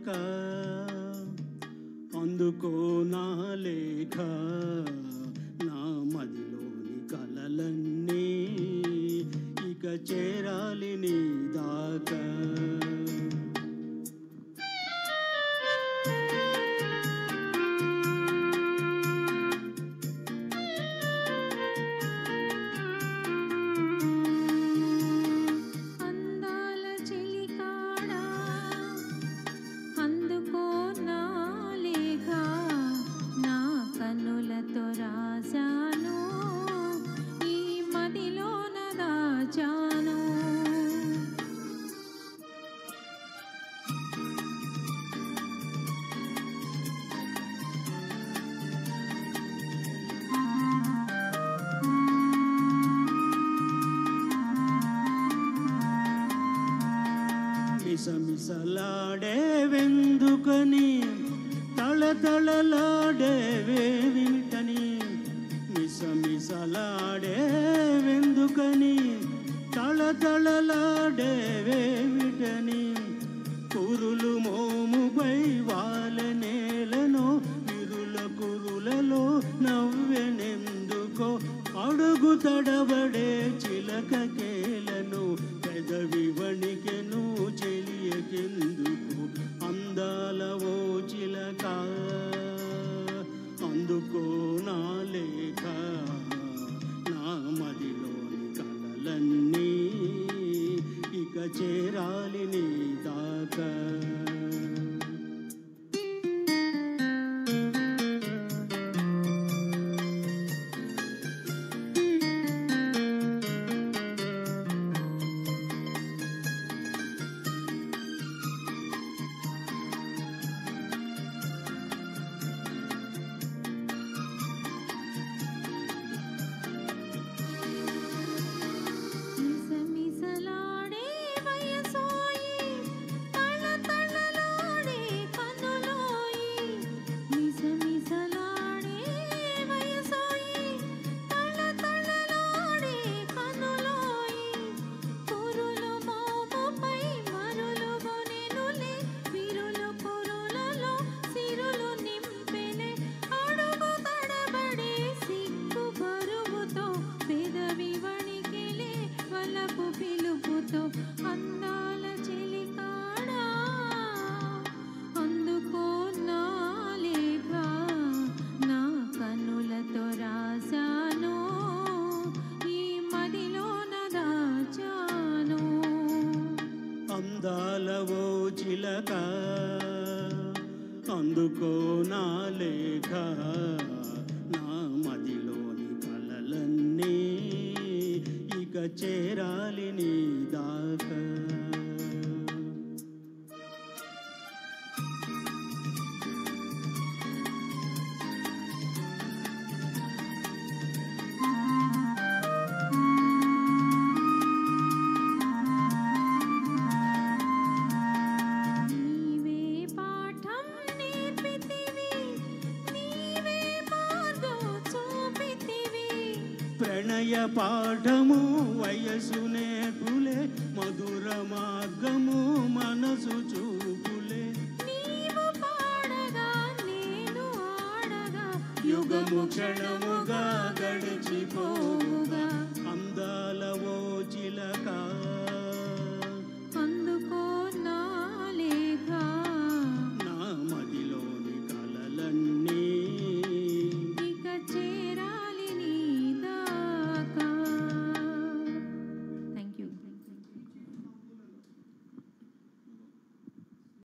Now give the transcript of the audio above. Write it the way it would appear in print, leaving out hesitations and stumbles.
చిలక అందుకో నా లేఖ నా మదిలోని కలలన్నీ ఇక చేరాలి నీ దాకా రాజాను ఈ మదిలోన దాచాను మిసమిసలాడే వెందుకని తళతళలాడేవేమిటని మిసమిసలాడే వెందుకని తళతళలాడేవేమిటని కురులు మోముపై వాలనేలను విరుల కురులలో నవ్వెనెందుకో అడుగు తడబడే చిలకకేలను పెదవి వణికెను చెలియకెందుకు అందాల ఓ చిలక అందుకో నా లేఖ నా మదిలోని కలలన్నీ ఇక చేరాలి నీ దాకా అందాల చెలికాడా అందుకో నా లేఖ నా కన్నులతో రాశాను ఈ మదిలోన దాచాను అందాల ఓ చిలక అందుకో నా లేఖ నా మదిలోని కలలన్నీ ఇక చేరాలి నీ దాకా ప్రణయ పాఠము వయసు నేర్పులే మధుర మార్గము మనసు చూపులే నీవు పాడగా నేను ఆడగా యుగము క్షణముగా గడిచిపోగా అందాల